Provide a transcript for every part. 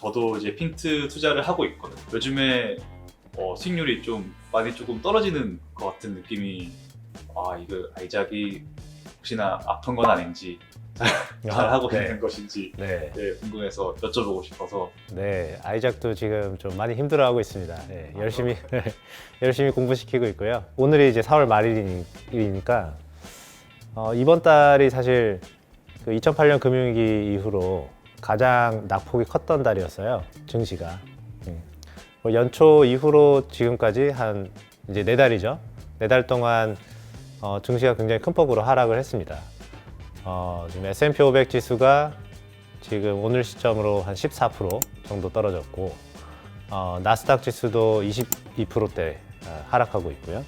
저도 이제 핀트 투자를 하고 있거든요. 요즘에 수익률이 좀 많이 조금 떨어지는 것 같은 느낌이, 이거 아이작이 혹시나 아픈 건 아닌지 잘 하고 네. 있는 것인지 네. 궁금해서 여쭤보고 싶어서. 네, 아이작도 지금 좀 많이 힘들어하고 있습니다. 네, 열심히 공부시키고 있고요. 오늘이 이제 4월 말일이니까 이번 달이 사실 그 2008년 금융위기 이후로 가장 낙폭이 컸던 달이었어요. 증시가. 연초 이후로 지금까지 한 이제 4달이죠. 4달 동안 증시가 굉장히 큰 폭으로 하락을 했습니다. 지금 S&P 500 지수가 지금 오늘 시점으로 한 14% 정도 떨어졌고, 나스닥 지수도 22%대 하락하고 있고요.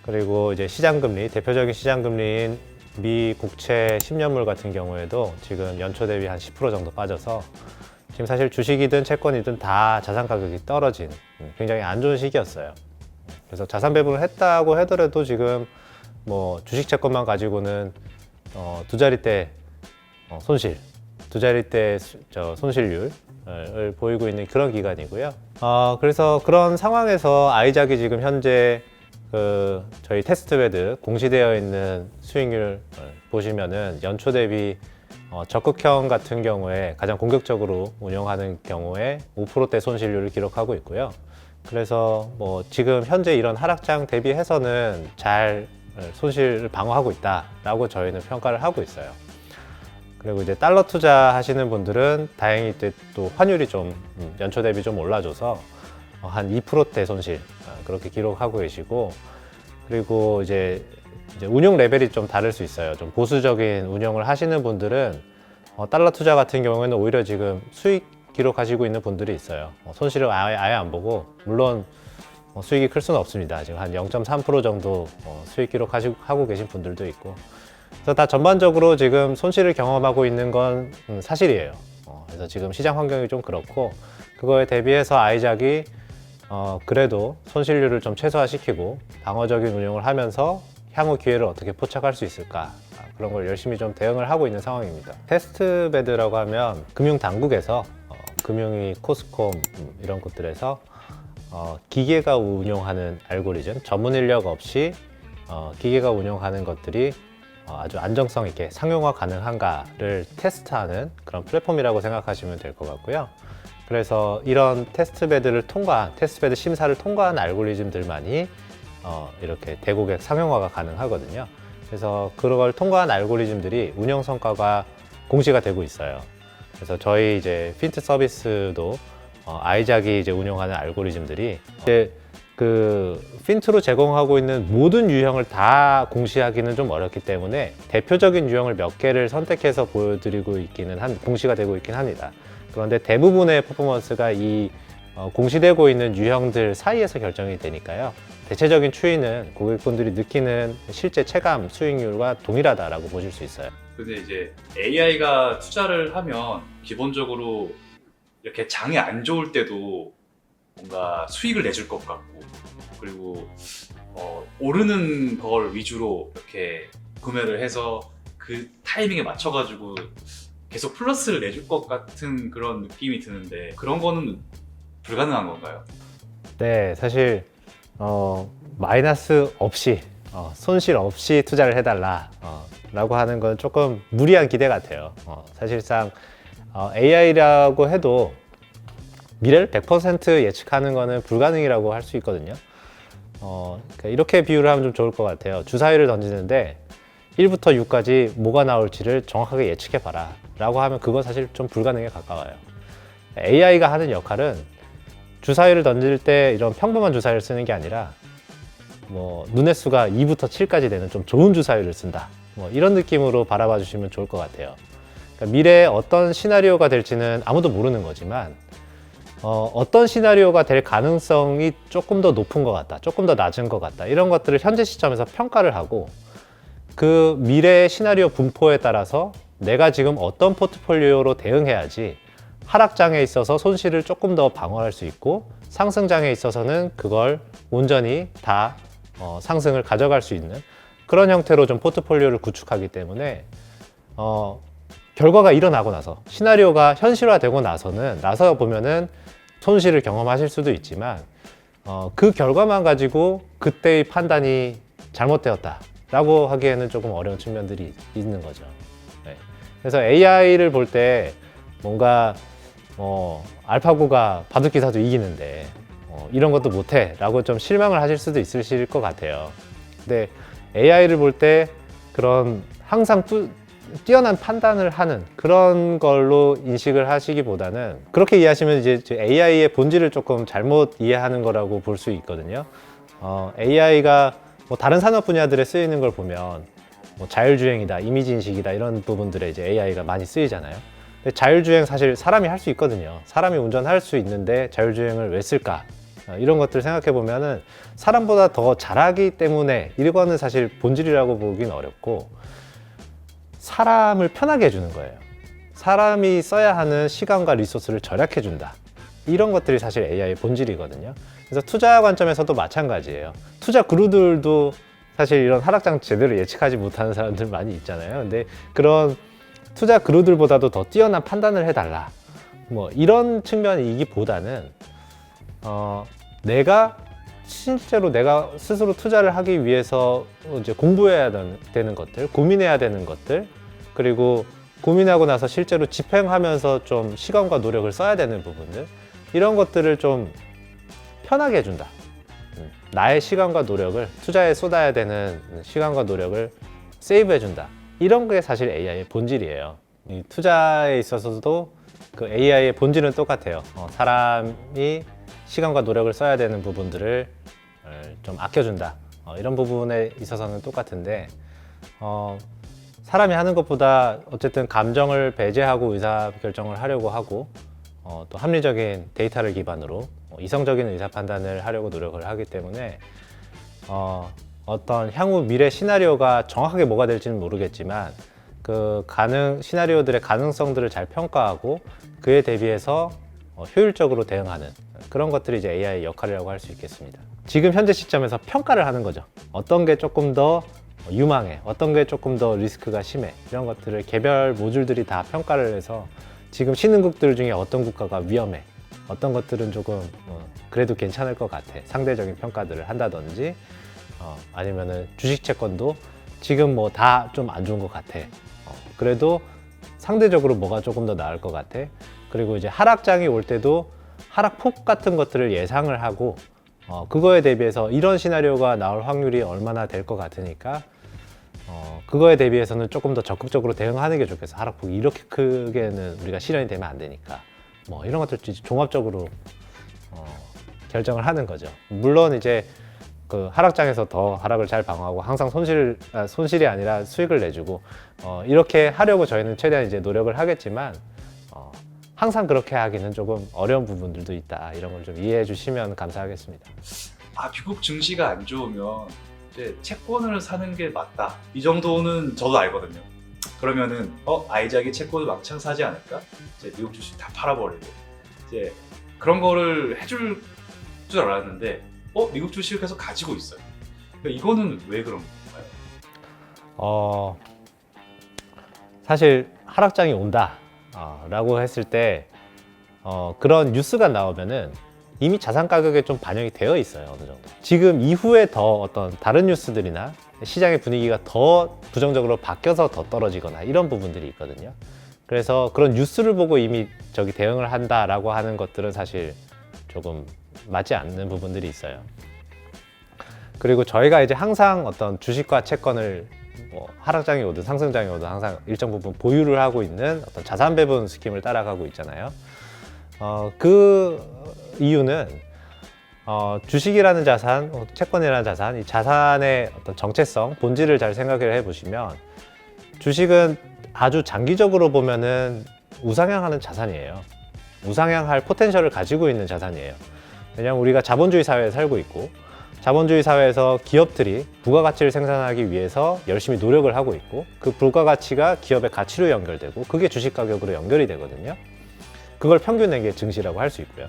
그리고 이제 시장금리, 대표적인 시장금리인 미 국채 10년물 같은 경우에도 지금 연초 대비 한 10% 정도 빠져서 지금 사실 주식이든 채권이든 다 자산 가격이 떨어진 굉장히 안 좋은 시기였어요. 그래서 자산 배분을 했다고 하더라도 지금 뭐 주식 채권만 가지고는 두 자릿대 손실, 두 자릿대 손실률을 보이고 있는 그런 기간이고요. 그래서 그런 상황에서 아이작이 지금 현재 저희 테스트베드 공시되어 있는 수익률 보시면은 연초 대비 적극형 같은 경우에 가장 공격적으로 운영하는 경우에 5%대 손실률을 기록하고 있고요. 그래서 뭐 지금 현재 이런 하락장 대비해서는 잘 손실을 방어하고 있다라고 저희는 평가를 하고 있어요. 그리고 이제 달러 투자하시는 분들은 다행히 또 환율이 좀 연초 대비 좀 올라줘서 한 2%대 손실 그렇게 기록하고 계시고, 그리고 이제 운용 레벨이 좀 다를 수 있어요. 좀 보수적인 운영을 하시는 분들은 달러 투자 같은 경우에는 오히려 지금 수익 기록하시고 있는 분들이 있어요. 손실을 아예 안 보고, 물론 수익이 클 수는 없습니다. 지금 한 0.3% 정도 수익 기록하고 계신 분들도 있고, 그래서 다 전반적으로 지금 손실을 경험하고 있는 건 사실이에요. 그래서 지금 시장 환경이 좀 그렇고, 그거에 대비해서 아이작이 그래도 손실률을 좀 최소화시키고 방어적인 운용을 하면서 향후 기회를 어떻게 포착할 수 있을까, 그런 걸 열심히 좀 대응을 하고 있는 상황입니다. 테스트베드라고 하면 금융당국에서 금융위, 코스콤 이런 곳들에서 기계가 운용하는 알고리즘, 전문 인력 없이 기계가 운용하는 것들이 아주 안정성 있게 상용화 가능한가를 테스트하는 그런 플랫폼이라고 생각하시면 될 것 같고요. 그래서 이런 테스트베드 심사를 통과한 알고리즘들만이 이렇게 대고객 상용화가 가능하거든요. 그래서 그걸 통과한 알고리즘들이 운영 성과가 공시가 되고 있어요. 그래서 저희 이제 핀트 서비스도 아이작이 이제 운영하는 알고리즘들이 이제 그 핀트로 제공하고 있는 모든 유형을 다 공시하기는 좀 어렵기 때문에 대표적인 유형을 몇 개를 선택해서 보여드리고 공시가 되고 있긴 합니다. 그런데 대부분의 퍼포먼스가 이 공시되고 있는 유형들 사이에서 결정이 되니까요. 대체적인 추이는 고객분들이 느끼는 실제 체감 수익률과 동일하다라고 보실 수 있어요. 근데 이제 AI가 투자를 하면 기본적으로 이렇게 장이 안 좋을 때도 뭔가 수익을 내줄 것 같고, 그리고 오르는 걸 위주로 이렇게 구매를 해서 그 타이밍에 맞춰가지고 계속 플러스를 내줄 것 같은 그런 느낌이 드는데, 그런 거는 불가능한 건가요? 네, 사실 마이너스 없이 손실 없이 투자를 해달라 라고 하는 건 조금 무리한 기대 같아요. 사실상 AI라고 해도 미래를 100% 예측하는 거는 불가능이라고 할 수 있거든요. 그러니까 이렇게 비유를 하면 좀 좋을 것 같아요. 주사위를 던지는데 1부터 6까지 뭐가 나올지를 정확하게 예측해 봐라 라고 하면 그건 사실 좀 불가능에 가까워요. AI가 하는 역할은 주사위를 던질 때 이런 평범한 주사위를 쓰는 게 아니라 뭐 눈의 수가 2부터 7까지 되는 좀 좋은 주사위를 쓴다, 뭐 이런 느낌으로 바라봐 주시면 좋을 것 같아요. 그러니까 미래에 어떤 시나리오가 될지는 아무도 모르는 거지만 어떤 시나리오가 될 가능성이 조금 더 높은 것 같다, 조금 더 낮은 것 같다, 이런 것들을 현재 시점에서 평가를 하고, 그 미래의 시나리오 분포에 따라서 내가 지금 어떤 포트폴리오로 대응해야지 하락장에 있어서 손실을 조금 더 방어할 수 있고, 상승장에 있어서는 그걸 온전히 다 상승을 가져갈 수 있는 그런 형태로 좀 포트폴리오를 구축하기 때문에 결과가 일어나고 나서 시나리오가 현실화되고 나서 보면은 손실을 경험하실 수도 있지만 그 결과만 가지고 그때의 판단이 잘못되었다라고 하기에는 조금 어려운 측면들이 있는 거죠. 네. 그래서 AI를 볼 때 뭔가 알파고가 바둑기사도 이기는데 이런 것도 못해라고 좀 실망을 하실 수도 있으실 것 같아요. 근데 AI를 볼 때 그런 항상 뛰어난 판단을 하는 그런 걸로 인식을 하시기보다는 그렇게 이해하시면 이제 AI의 본질을 조금 잘못 이해하는 거라고 볼 수 있거든요. AI가 뭐 다른 산업 분야들에 쓰이는 걸 보면 뭐 자율주행이다, 이미지 인식이다 이런 부분들에 이제 AI가 많이 쓰이잖아요. 근데 자율주행 사실 사람이 할 수 있거든요. 사람이 운전할 수 있는데 자율주행을 왜 쓸까? 이런 것들 생각해 보면은 사람보다 더 잘하기 때문에 이거는 사실 본질이라고 보긴 어렵고 사람을 편하게 해주는 거예요. 사람이 써야 하는 시간과 리소스를 절약해 준다. 이런 것들이 사실 AI의 본질이거든요. 그래서 투자 관점에서도 마찬가지예요. 투자 그루들도 사실 이런 하락장 제대로 예측하지 못하는 사람들 많이 있잖아요. 근데 그런 투자 그루들보다도 더 뛰어난 판단을 해달라. 뭐 이런 측면이기보다는 실제로 내가 스스로 투자를 하기 위해서 이제 공부해야 되는 것들, 고민해야 되는 것들, 그리고 고민하고 나서 실제로 집행하면서 좀 시간과 노력을 써야 되는 부분들, 이런 것들을 좀 편하게 해준다. 나의 시간과 노력을, 투자에 쏟아야 되는 시간과 노력을 세이브해준다. 이런 게 사실 AI의 본질이에요. 이 투자에 있어서도 그 AI의 본질은 똑같아요. 사람이 시간과 노력을 써야 되는 부분들을 좀 아껴준다. 이런 부분에 있어서는 똑같은데 사람이 하는 것보다 어쨌든 감정을 배제하고 의사결정을 하려고 하고 또 합리적인 데이터를 기반으로 이성적인 의사 판단을 하려고 노력을 하기 때문에 어떤 향후 미래 시나리오가 정확하게 뭐가 될지는 모르겠지만 그 시나리오들의 가능성들을 잘 평가하고 그에 대비해서 효율적으로 대응하는 그런 것들이 이제 AI의 역할이라고 할 수 있겠습니다. 지금 현재 시점에서 평가를 하는 거죠. 어떤 게 조금 더 유망해, 어떤 게 조금 더 리스크가 심해, 이런 것들을 개별 모듈들이 다 평가를 해서 지금 신흥국들 중에 어떤 국가가 위험해, 어떤 것들은 조금 그래도 괜찮을 것 같아, 상대적인 평가들을 한다든지 아니면은 주식 채권도 지금 뭐 다 좀 안 좋은 것 같아, 그래도 상대적으로 뭐가 조금 더 나을 것 같아. 그리고 이제 하락장이 올 때도 하락폭 같은 것들을 예상을 하고 그거에 대비해서 이런 시나리오가 나올 확률이 얼마나 될 것 같으니까 그거에 대비해서는 조금 더 적극적으로 대응하는 게 좋겠어. 하락폭이 이렇게 크게는 우리가 실현이 되면 안 되니까 뭐 이런 것들 종합적으로 결정을 하는 거죠. 물론 이제 그 하락장에서 더 하락을 잘 방어하고 항상 손실이 아니라 수익을 내주고 이렇게 하려고 저희는 최대한 이제 노력을 하겠지만 항상 그렇게 하기는 조금 어려운 부분들도 있다. 이런 걸 좀 이해해 주시면 감사하겠습니다. 미국 증시가 안 좋으면 이제 채권을 사는 게 맞다. 이 정도는 저도 알거든요. 그러면은 아이작이 채권을 왕창 사지 않을까? 이제 미국 주식 다 팔아버리고 이제 그런 거를 해줄 줄 알았는데 미국 주식을 계속 가지고 있어요. 그러니까 이거는 왜 그런 건가요? 사실 하락장이 온다 라고 했을 때 그런 뉴스가 나오면은 이미 자산 가격에 좀 반영이 되어 있어요. 어느 정도. 지금 이후에 더 어떤 다른 뉴스들이나 시장의 분위기가 더 부정적으로 바뀌어서 더 떨어지거나 이런 부분들이 있거든요. 그래서 그런 뉴스를 보고 이미 대응을 한다라고 하는 것들은 사실 조금 맞지 않는 부분들이 있어요. 그리고 저희가 이제 항상 어떤 주식과 채권을 하락장이 오든 상승장이 오든 항상 일정 부분 보유를 하고 있는 어떤 자산 배분 스킴을 따라가고 있잖아요. 그 이유는 주식이라는 자산, 채권이라는 자산, 이 자산의 어떤 정체성, 본질을 잘 생각을 해보시면 주식은 아주 장기적으로 보면은 우상향하는 자산이에요. 우상향할 포텐셜을 가지고 있는 자산이에요. 왜냐하면 우리가 자본주의 사회에 살고 있고 자본주의 사회에서 기업들이 부가가치를 생산하기 위해서 열심히 노력을 하고 있고 그 부가가치가 기업의 가치로 연결되고 그게 주식 가격으로 연결이 되거든요. 그걸 평균낸 게 증시라고 할 수 있고요.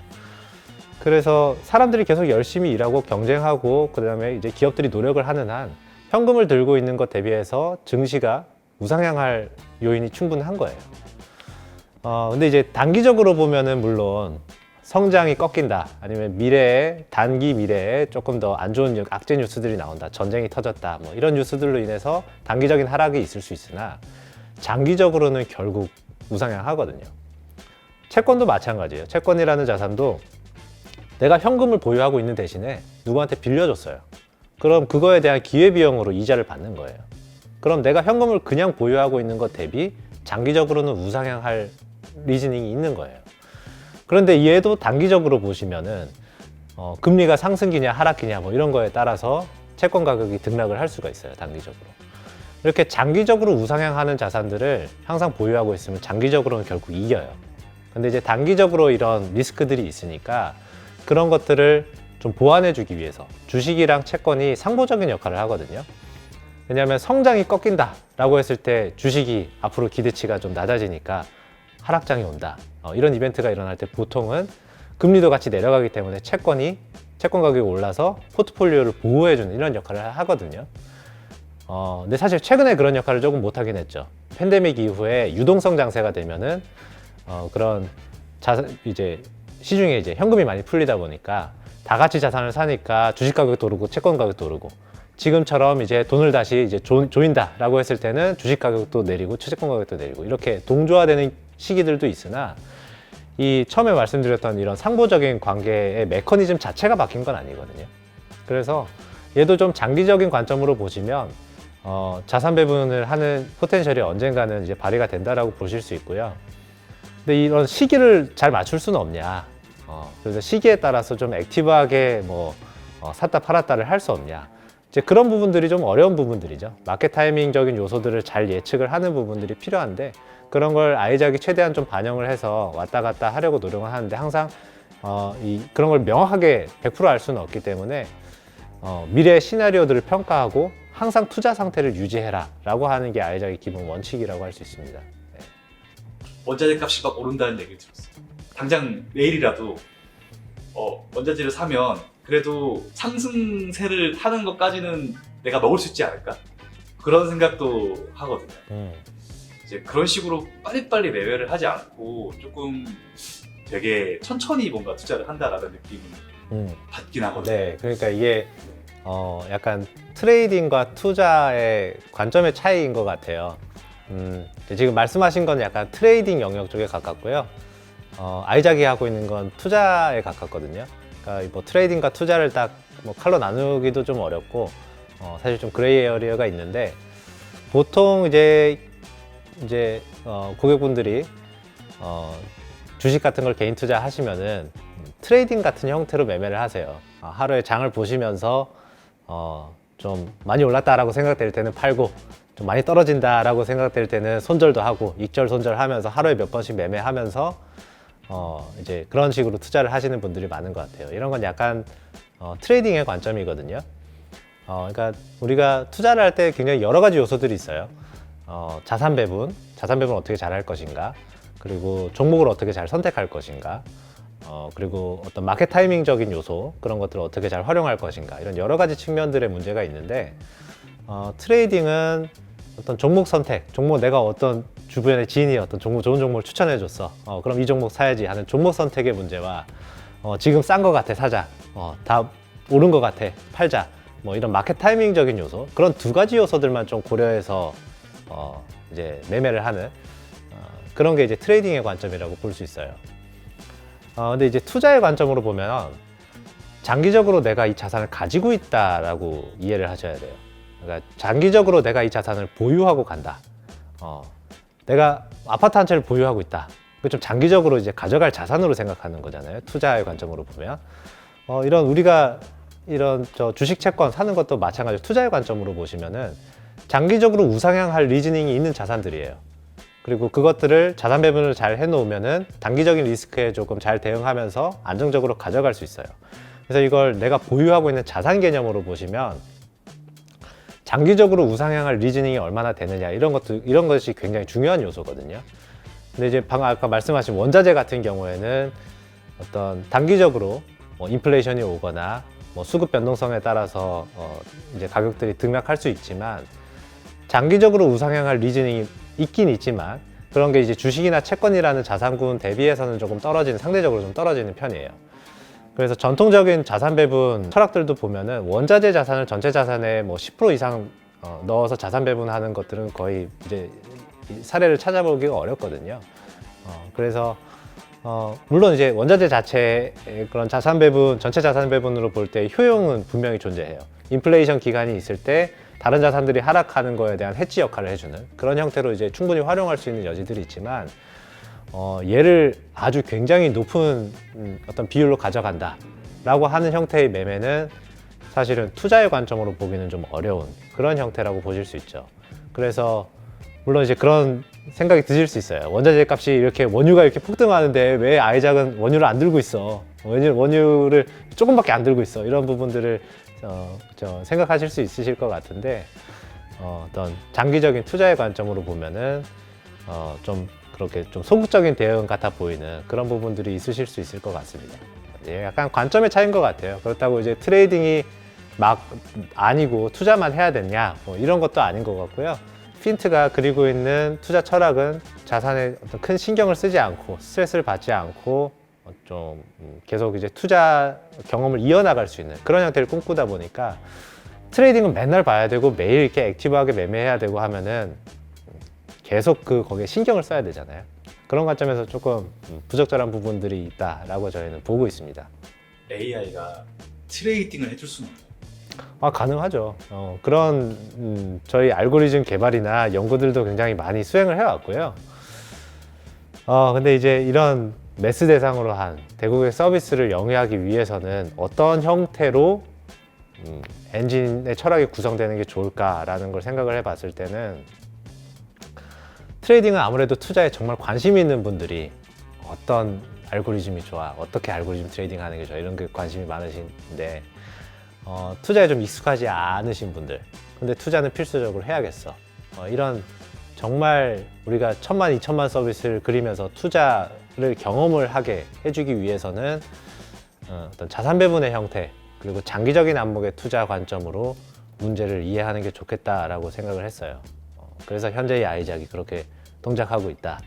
그래서 사람들이 계속 열심히 일하고 경쟁하고 그다음에 이제 기업들이 노력을 하는 한 현금을 들고 있는 것 대비해서 증시가 우상향할 요인이 충분한 거예요. 근데 이제 단기적으로 보면은 물론 성장이 꺾인다, 아니면 미래에, 단기 미래에 조금 더 안 좋은 악재 뉴스들이 나온다, 전쟁이 터졌다, 뭐 이런 뉴스들로 인해서 단기적인 하락이 있을 수 있으나 장기적으로는 결국 우상향하거든요. 채권도 마찬가지예요. 채권이라는 자산도 내가 현금을 보유하고 있는 대신에 누구한테 빌려줬어요. 그럼 그거에 대한 기회비용으로 이자를 받는 거예요. 그럼 내가 현금을 그냥 보유하고 있는 것 대비 장기적으로는 우상향할 리즈닝이 있는 거예요. 그런데 얘도 단기적으로 보시면은 금리가 상승기냐 하락기냐 뭐 이런 거에 따라서 채권 가격이 등락을 할 수가 있어요. 단기적으로. 이렇게 장기적으로 우상향하는 자산들을 항상 보유하고 있으면 장기적으로는 결국 이겨요. 근데 이제 단기적으로 이런 리스크들이 있으니까 그런 것들을 좀 보완해 주기 위해서 주식이랑 채권이 상보적인 역할을 하거든요. 왜냐하면 성장이 꺾인다 라고 했을 때 주식이 앞으로 기대치가 좀 낮아지니까 하락장이 온다, 이런 이벤트가 일어날 때 보통은 금리도 같이 내려가기 때문에 채권 가격이 올라서 포트폴리오를 보호해주는 이런 역할을 하거든요. 근데 사실 최근에 그런 역할을 조금 못하긴 했죠. 팬데믹 이후에 유동성 장세가 되면은 그런 이제 시중에 이제 현금이 많이 풀리다 보니까 다 같이 자산을 사니까 주식 가격도 오르고 채권 가격도 오르고, 지금처럼 이제 돈을 다시 이제 조인다라고 했을 때는 주식 가격도 내리고 채권 가격도 내리고 이렇게 동조화되는 시기들도 있으나, 이 처음에 말씀드렸던 이런 상보적인 관계의 메커니즘 자체가 바뀐 건 아니거든요. 그래서 얘도 좀 장기적인 관점으로 보시면 자산 배분을 하는 포텐셜이 언젠가는 이제 발휘가 된다라고 보실 수 있고요. 근데 이런 시기를 잘 맞출 수는 없냐. 그래서 시기에 따라서 좀 액티브하게 뭐 샀다 팔았다를 할 수 없냐. 이제 그런 부분들이 좀 어려운 부분들이죠. 마켓 타이밍적인 요소들을 잘 예측을 하는 부분들이 필요한데, 그런 걸 아이작이 최대한 좀 반영을 해서 왔다 갔다 하려고 노력을 하는데, 항상 그런 걸 명확하게 100% 알 수는 없기 때문에 미래 시나리오들을 평가하고 항상 투자 상태를 유지해라 라고 하는 게 아이작의 기본 원칙이라고 할 수 있습니다. 네. 원자재 값이 막 오른다는 얘기를 들었어요. 당장 내일이라도 원자재를 사면 그래도 상승세를 타는 것까지는 내가 먹을 수 있지 않을까? 그런 생각도 하거든요. 이제 그런 식으로 빨리빨리 매매를 하지 않고 조금 되게 천천히 뭔가 투자를 한다라는 느낌을 받긴 하거든요. 네, 그러니까 이게 약간 트레이딩과 투자의 관점의 차이인 것 같아요. 지금 말씀하신 건 약간 트레이딩 영역 쪽에 가깝고요. 아이작이 하고 있는 건 투자에 가깝거든요. 그러니까 뭐 트레이딩과 투자를 딱 뭐 칼로 나누기도 좀 어렵고, 사실 좀 그레이 에어리어가 있는데, 보통 이제 고객분들이 주식 같은 걸 개인 투자 하시면은 트레이딩 같은 형태로 매매를 하세요. 하루에 장을 보시면서 좀 많이 올랐다라고 생각될 때는 팔고, 좀 많이 떨어진다라고 생각될 때는 손절도 하고, 익절 손절하면서 하루에 몇 번씩 매매하면서 이제 그런 식으로 투자를 하시는 분들이 많은 것 같아요. 이런 건 약간 트레이딩의 관점이거든요. 그러니까 우리가 투자를 할 때 굉장히 여러 가지 요소들이 있어요. 자산 배분 어떻게 잘 할 것인가, 그리고 종목을 어떻게 잘 선택할 것인가, 그리고 어떤 마켓 타이밍적인 요소, 그런 것들을 어떻게 잘 활용할 것인가, 이런 여러 가지 측면들의 문제가 있는데, 트레이딩은 어떤 종목 선택, 내가 어떤 주변에 지인이 어떤 좋은 종목을 추천해 줬어. 그럼 이 종목 사야지 하는 종목 선택의 문제와, 지금 싼 거 같아 사자, 다 오른 거 같아 팔자, 뭐 이런 마켓 타이밍적인 요소, 그런 두 가지 요소들만 좀 고려해서 이제 매매를 하는 그런 게 이제 트레이딩의 관점이라고 볼 수 있어요. 근데 이제 투자의 관점으로 보면 장기적으로 내가 이 자산을 가지고 있다라고 이해를 하셔야 돼요. 그러니까 장기적으로 내가 이 자산을 보유하고 간다. 내가 아파트 한 채를 보유하고 있다. 그 좀 장기적으로 이제 가져갈 자산으로 생각하는 거잖아요. 투자의 관점으로 보면 우리가 이런 주식 채권 사는 것도 마찬가지로 투자의 관점으로 보시면은 장기적으로 우상향할 리즈닝이 있는 자산들이에요. 그리고 그것들을 자산 배분을 잘 해놓으면은 단기적인 리스크에 조금 잘 대응하면서 안정적으로 가져갈 수 있어요. 그래서 이걸 내가 보유하고 있는 자산 개념으로 보시면 장기적으로 우상향할 리즈닝이 얼마나 되느냐, 이런 것이 굉장히 중요한 요소거든요. 근데 이제 방금 아까 말씀하신 원자재 같은 경우에는 어떤 단기적으로 인플레이션이 오거나 수급 변동성에 따라서 이제 가격들이 등락할 수 있지만, 장기적으로 우상향할 리즈닝이 있긴 있지만 그런 게 이제 주식이나 채권이라는 자산군 대비해서는 조금 떨어지는, 상대적으로 좀 떨어지는 편이에요. 그래서 전통적인 자산 배분 철학들도 보면은 원자재 자산을 전체 자산의 뭐 10% 이상 넣어서 자산 배분하는 것들은 거의 이제 사례를 찾아보기가 어렵거든요. 그래서 물론 이제 원자재 자체의 그런 자산 배분, 전체 자산 배분으로 볼 때 효용은 분명히 존재해요. 인플레이션 기간이 있을 때 다른 자산들이 하락하는 거에 대한 해지 역할을 해주는 그런 형태로 이제 충분히 활용할 수 있는 여지들이 있지만, 얘를 아주 굉장히 높은 어떤 비율로 가져간다 라고 하는 형태의 매매는 사실은 투자의 관점으로 보기는 좀 어려운 그런 형태라고 보실 수 있죠. 그래서 물론 이제 그런 생각이 드실 수 있어요. 원자재 값이 이렇게, 원유가 이렇게 폭등하는데 왜 아이작은 원유를 안 들고 있어? 원유를 조금밖에 안 들고 있어? 이런 부분들을 생각하실 수 있으실 것 같은데, 어떤 장기적인 투자의 관점으로 보면은 좀 그렇게 좀 소극적인 대응 같아 보이는 그런 부분들이 있으실 수 있을 것 같습니다. 예, 약간 관점의 차이인 것 같아요. 그렇다고 이제 트레이딩이 막 아니고 투자만 해야 되냐, 뭐 이런 것도 아닌 것 같고요. 핀트가 그리고 있는 투자 철학은 자산에 어떤 큰 신경을 쓰지 않고 스트레스를 받지 않고 좀 계속 이제 투자 경험을 이어나갈 수 있는 그런 형태를 꿈꾸다 보니까, 트레이딩은 맨날 봐야 되고 매일 이렇게 액티브하게 매매해야 되고 하면은 계속 거기에 신경을 써야 되잖아요. 그런 관점에서 조금 부적절한 부분들이 있다라고 저희는 보고 있습니다. AI가 트레이딩을 해줄 수는 없나요? 가능하죠. 그런 저희 알고리즘 개발이나 연구들도 굉장히 많이 수행을 해왔고요. 근데 이제 이런 매스 대상으로 한 대국의 서비스를 영위하기 위해서는 어떤 형태로 엔진의 철학이 구성되는 게 좋을까라는 걸 생각을 해봤을 때는, 트레이딩은 아무래도 투자에 정말 관심이 있는 분들이 어떤 알고리즘이 좋아, 어떻게 알고리즘 트레이딩 하는 게 좋아, 이런 게 관심이 많으신데, 투자에 좀 익숙하지 않으신 분들, 근데 투자는 필수적으로 해야겠어, 이런 정말 우리가 1000만, 2000만 서비스를 그리면서 투자를 경험을 하게 해주기 위해서는 어떤 자산 배분의 형태, 그리고 장기적인 안목의 투자 관점으로 문제를 이해하는 게 좋겠다라고 생각을 했어요. 그래서 현재의 아이작이 그렇게 동작하고 있다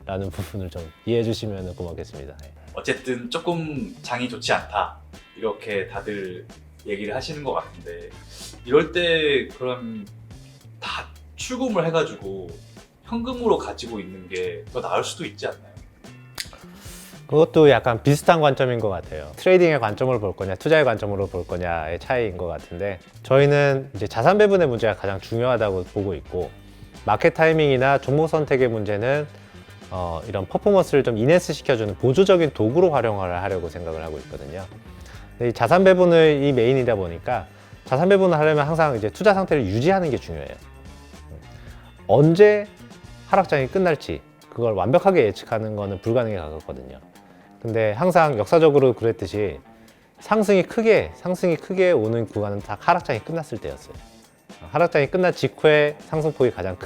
라는 부분을 좀 이해해 주시면 고맙겠습니다. 어쨌든 조금 장이 좋지 않다 이렇게 다들 얘기를 하시는 것 같은데, 이럴 때 그럼 다 출금을 해가지고 현금으로 가지고 있는 게 더 나을 수도 있지 않나요? 그것도 약간 비슷한 관점인 것 같아요. 트레이딩의 관점으로 볼 거냐, 투자의 관점으로 볼 거냐의 차이인 것 같은데, 저희는 이제 자산 배분의 문제가 가장 중요하다고 보고 있고, 마켓 타이밍이나 종목 선택의 문제는 이런 퍼포먼스를 좀 인핸스 시켜주는 보조적인 도구로 활용을 하려고 생각을 하고 있거든요. 근데 이 자산 배분이 메인이다 보니까, 자산 배분을 하려면 항상 이제 투자 상태를 유지하는 게 중요해요. 언제 하락장이 끝날지 그걸 완벽하게 예측하는 거는 불가능에 가깝거든요. 근데 항상 역사적으로 그랬듯이 상승이 크게 오는 구간은 다 하락장이 끝났을 때였어요. 하락장이 끝난 직후에 상승폭이 가장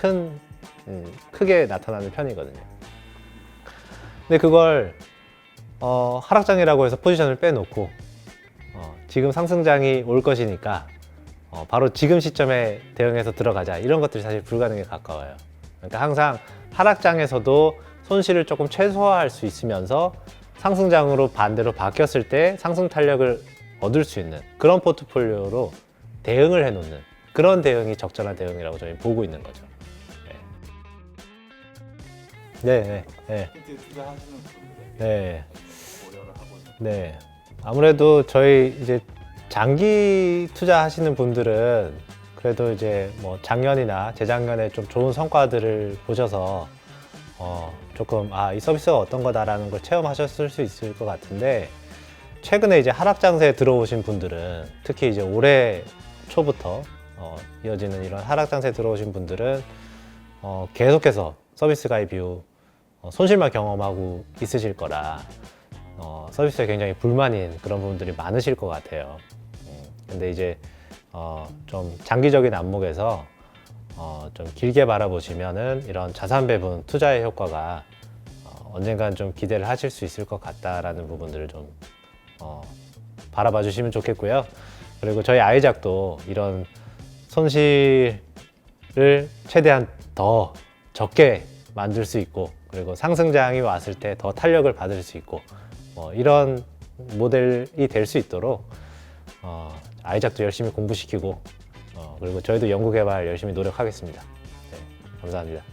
크게 나타나는 편이거든요. 근데 그걸 하락장이라고 해서 포지션을 빼놓고 지금 상승장이 올 것이니까 바로 지금 시점에 대응해서 들어가자, 이런 것들이 사실 불가능에 가까워요. 그러니까 항상 하락장에서도 손실을 조금 최소화할 수 있으면서 상승장으로 반대로 바뀌었을 때 상승 탄력을 얻을 수 있는 그런 포트폴리오로 대응을 해놓는 그런 대응이 적절한 대응이라고 저희 보고 있는 거죠. 네. 투자하시는 분들에게 네. 고려를 하고 있는. 네. 아무래도 저희 이제 장기 투자하시는 분들은 그래도 이제 뭐 작년이나 재작년에 좀 좋은 성과들을 보셔서 조금 이 서비스가 어떤 거다라는 걸 체험하셨을 수 있을 것 같은데, 최근에 이제 하락 장세에 들어오신 분들은, 특히 이제 올해 초부터 이어지는 이런 하락 장세에 들어오신 분들은 계속해서 서비스 가입 이후 손실만 경험하고 있으실 거라 서비스에 굉장히 불만인 그런 부분들이 많으실 것 같아요. 근데 이제 좀 장기적인 안목에서 좀 길게 바라보시면은 이런 자산 배분 투자의 효과가 언젠간 좀 기대를 하실 수 있을 것 같다라는 부분들을 좀 바라봐 주시면 좋겠고요. 그리고 저희 아이작도 이런 손실을 최대한 더 적게 만들 수 있고, 그리고 상승장이 왔을 때 더 탄력을 받을 수 있고, 이런 모델이 될 수 있도록 아이작도 열심히 공부시키고, 그리고 저희도 연구개발 열심히 노력하겠습니다. 네, 감사합니다.